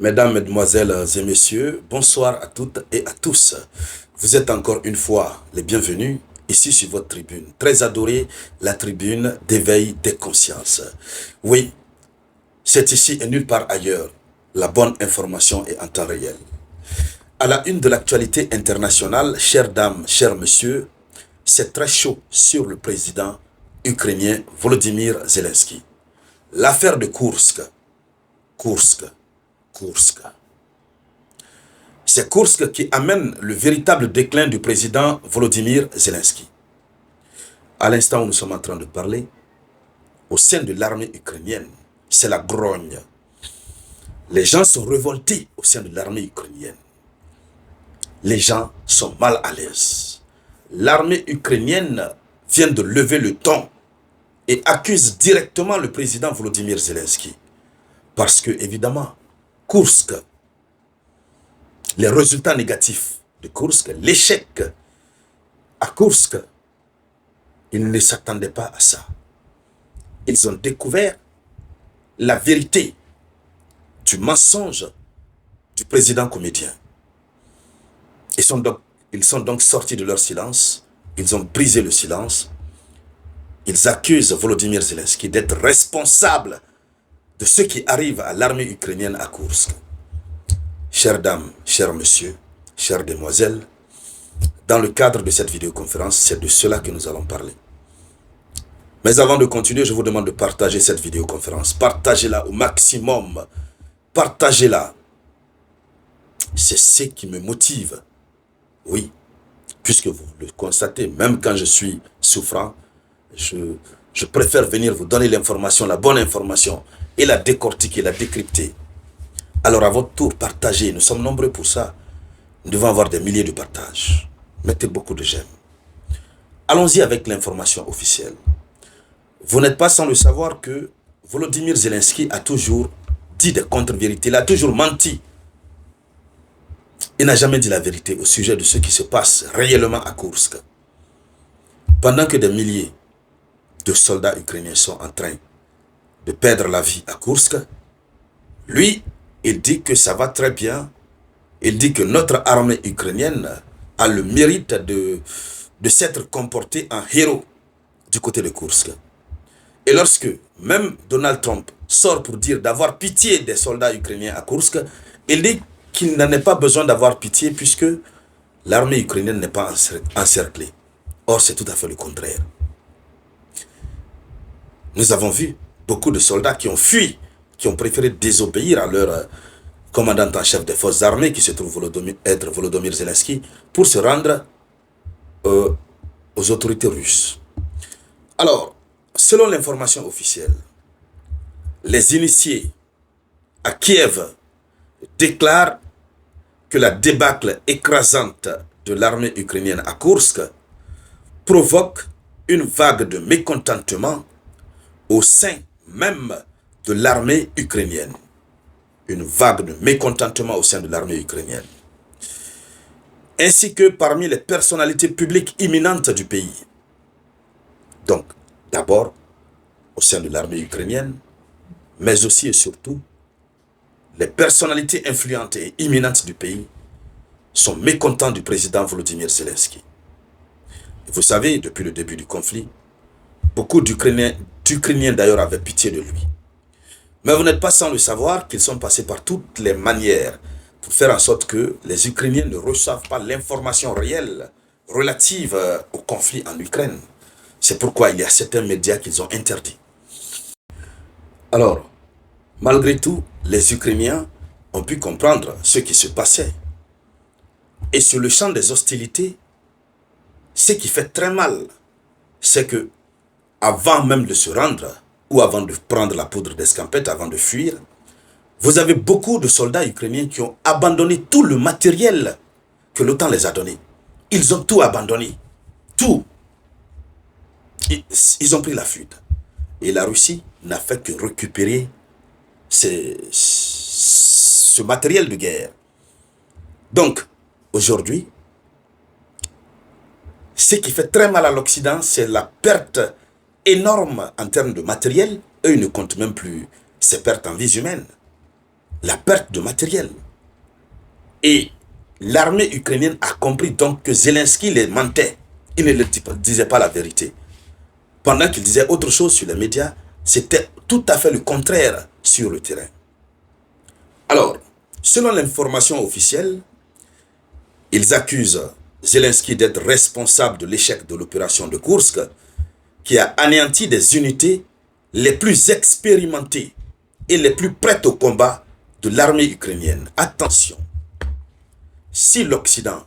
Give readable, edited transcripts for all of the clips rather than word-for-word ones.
Mesdames, Mesdemoiselles et Messieurs, bonsoir à toutes et à tous. Vous êtes encore une fois les bienvenus ici sur votre tribune, très adorée, la tribune d'éveil des consciences. Oui, c'est ici et nulle part ailleurs. La bonne information est en temps réel. À la une de l'actualité internationale, chères dames, chers messieurs, c'est très chaud sur le président ukrainien Volodymyr Zelensky. L'affaire de Kursk. C'est Kursk qui amène le véritable déclin du président Volodymyr Zelensky. À l'instant où nous sommes en train de parler, au sein de l'armée ukrainienne, c'est la grogne. Les gens sont révoltés au sein de l'armée ukrainienne. Les gens sont mal à l'aise. L'armée ukrainienne vient de lever le ton et accuse directement le président Volodymyr Zelensky. Parce que, évidemment, Kursk, les résultats négatifs de Kursk, l'échec à Kursk, ils ne s'attendaient pas à ça. Ils ont découvert la vérité du mensonge du président comédien. Ils sont donc sortis de leur silence, ils ont brisé le silence, ils accusent Volodymyr Zelensky d'être responsable de ce qui arrive à l'armée ukrainienne à Kursk. Chères dames, chers messieurs, chères demoiselles, dans le cadre de cette vidéoconférence, c'est de cela que nous allons parler. Mais avant de continuer, je vous demande de partager cette vidéoconférence. Partagez-la au maximum. Partagez-la. C'est ce qui me motive. Oui, puisque vous le constatez, même quand je suis souffrant, je préfère venir vous donner l'information, la bonne information, et la décortiquer, la décrypter. Alors à votre tour, partagez. Nous sommes nombreux pour ça. Nous devons avoir des milliers de partages. Mettez beaucoup de j'aime. Allons-y avec l'information officielle. Vous n'êtes pas sans le savoir que Volodymyr Zelensky a toujours dit des contre-vérités. Il a toujours menti. Il n'a jamais dit la vérité au sujet de ce qui se passe réellement à Kursk. Pendant que des milliers de soldats ukrainiens sont en train de perdre la vie à Kursk, lui, il dit que ça va très bien. Il dit que notre armée ukrainienne a le mérite de s'être comportée en héros du côté de Kursk. Et lorsque même Donald Trump sort pour dire d'avoir pitié des soldats ukrainiens à Kursk, il dit qu'il n'en est pas besoin d'avoir pitié puisque l'armée ukrainienne n'est pas encerclée. Or, c'est tout à fait le contraire. Nous avons vu beaucoup de soldats qui ont fui, qui ont préféré désobéir à leur commandant en chef des forces armées, qui se trouve être Volodymyr Zelensky, pour se rendre aux autorités russes. Alors, selon l'information officielle, les initiés à Kiev déclarent que la débâcle écrasante de l'armée ukrainienne à Kursk provoque une vague de mécontentement au sein même de l'armée ukrainienne. Une vague de mécontentement au sein de l'armée ukrainienne. Ainsi que parmi les personnalités publiques imminentes du pays. Donc, d'abord, au sein de l'armée ukrainienne, mais aussi et surtout, les personnalités influentes et imminentes du pays sont mécontents du président Volodymyr Zelensky. Et vous savez, depuis le début du conflit, beaucoup d'Ukrainiens d'ailleurs avaient pitié de lui. Mais vous n'êtes pas sans le savoir qu'ils sont passés par toutes les manières pour faire en sorte que les Ukrainiens ne reçoivent pas l'information réelle relative au conflit en Ukraine. C'est pourquoi il y a certains médias qu'ils ont interdits. Alors, malgré tout, les Ukrainiens ont pu comprendre ce qui se passait. Et sur le champ des hostilités, ce qui fait très mal, c'est que, avant même de se rendre, ou avant de prendre la poudre d'escampette, avant de fuir, vous avez beaucoup de soldats ukrainiens qui ont abandonné tout le matériel que l'OTAN les a donné. Ils ont tout abandonné. Tout. Ils ont pris la fuite. Et la Russie n'a fait que récupérer ce matériel de guerre. Donc, aujourd'hui, ce qui fait très mal à l'Occident, c'est la perte énorme en termes de matériel. Eux, ils ne comptent même plus ces pertes en vies humaines. la perte de matériel. Et l'armée ukrainienne a compris donc que Zelensky les mentait. Il ne disait pas la vérité. Pendant qu'il disait autre chose sur les médias, c'était tout à fait le contraire sur le terrain. Alors, selon l'information officielle, ils accusent Zelensky d'être responsable de l'échec de l'opération de Kursk, qui a anéanti des unités les plus expérimentées et les plus prêtes au combat de l'armée ukrainienne. Attention, si l'Occident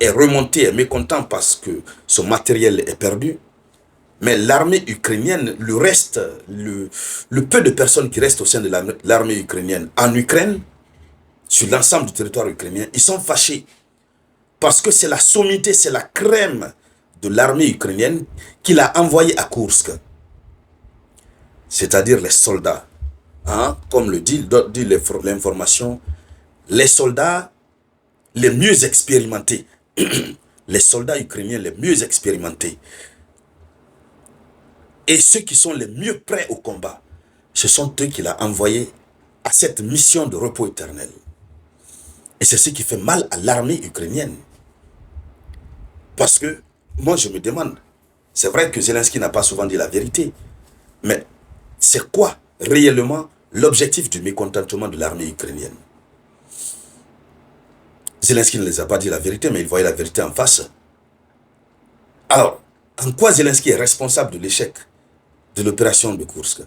est remonté et mécontent parce que son matériel est perdu, mais l'armée ukrainienne, le reste, le peu de personnes qui restent au sein de l'armée ukrainienne en Ukraine, sur l'ensemble du territoire ukrainien, ils sont fâchés. Parce que c'est la sommité, c'est la crème de l'armée ukrainienne qu'il a envoyée à Kursk. C'est-à-dire les soldats. Hein, comme le dit l'information, les soldats les mieux expérimentés. Les soldats ukrainiens les mieux expérimentés. Et ceux qui sont les mieux prêts au combat, ce sont eux qu'il a envoyés à cette mission de repos éternel. Et c'est ce qui fait mal à l'armée ukrainienne. Parce que, moi je me demande, c'est vrai que Zelensky n'a pas souvent dit la vérité, mais c'est quoi réellement l'objectif du mécontentement de l'armée ukrainienne? Zelensky ne les a pas dit la vérité, mais il voyait la vérité en face. Alors, en quoi Zelensky est responsable de l'échec de l'opération de Kursk?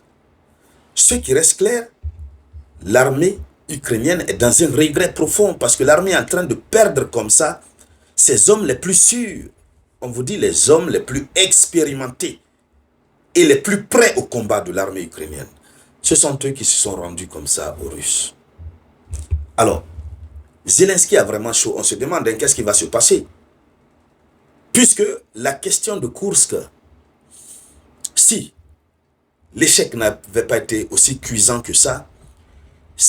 Ce qui reste clair, l'armée ukrainienne est dans un regret profond parce que l'armée est en train de perdre comme ça ses hommes les plus sûrs. On vous dit les hommes les plus expérimentés et les plus prêts au combat de l'armée ukrainienne. Ce sont eux qui se sont rendus comme ça aux Russes. Alors, Zelensky a vraiment chaud. On se demande qu'est-ce qui va se passer. Puisque la question de Kursk, si l'échec n'avait pas été aussi cuisant que ça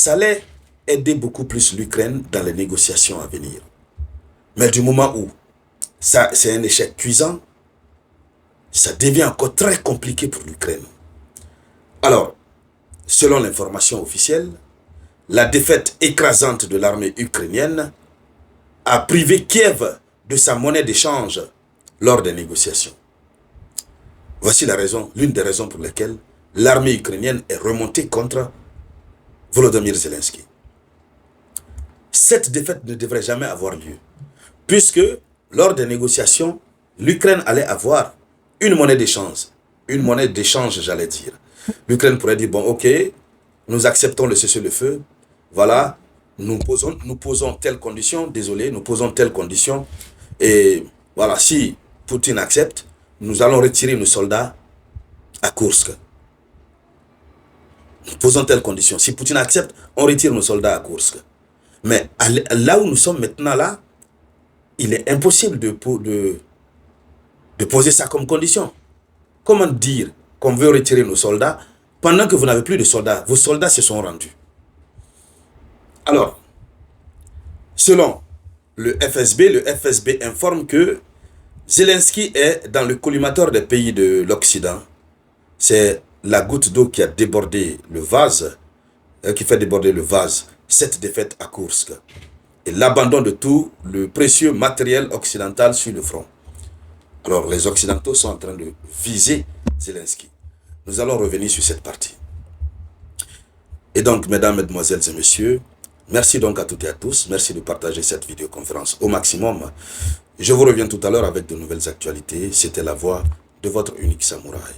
allait aider beaucoup plus l'Ukraine dans les négociations à venir. Mais du moment où ça c'est un échec cuisant, ça devient encore très compliqué pour l'Ukraine. Alors, selon l'information officielle, la défaite écrasante de l'armée ukrainienne a privé Kiev de sa monnaie d'échange lors des négociations. Voici la raison, l'une des raisons pour lesquelles l'armée ukrainienne est remontée contre Volodymyr Zelensky. Cette défaite ne devrait jamais avoir lieu, puisque lors des négociations, l'Ukraine allait avoir une monnaie d'échange, j'allais dire. L'Ukraine pourrait dire, bon, ok, nous acceptons le cessez-le-feu, voilà, nous posons telle condition, désolé, nous posons telle condition, et voilà, si Poutine accepte, nous allons retirer nos soldats à Kursk. Nous posons telle condition. Si Poutine accepte, on retire nos soldats à Kursk. Mais là où nous sommes maintenant là, il est impossible de poser ça comme condition. Comment dire qu'on veut retirer nos soldats pendant que vous n'avez plus de soldats? Vos soldats se sont rendus. Alors, selon le FSB informe que Zelensky est dans le collimateur des pays de l'Occident. C'est la goutte d'eau qui a débordé le vase, qui fait déborder le vase, cette défaite à Kursk. Et l'abandon de tout le précieux matériel occidental sur le front. Alors, les Occidentaux sont en train de viser Zelensky. Nous allons revenir sur cette partie. Et donc, mesdames, mesdemoiselles et messieurs, merci donc à toutes et à tous. Merci de partager cette vidéoconférence au maximum. Je vous reviens tout à l'heure avec de nouvelles actualités. C'était la voix de votre unique samouraï.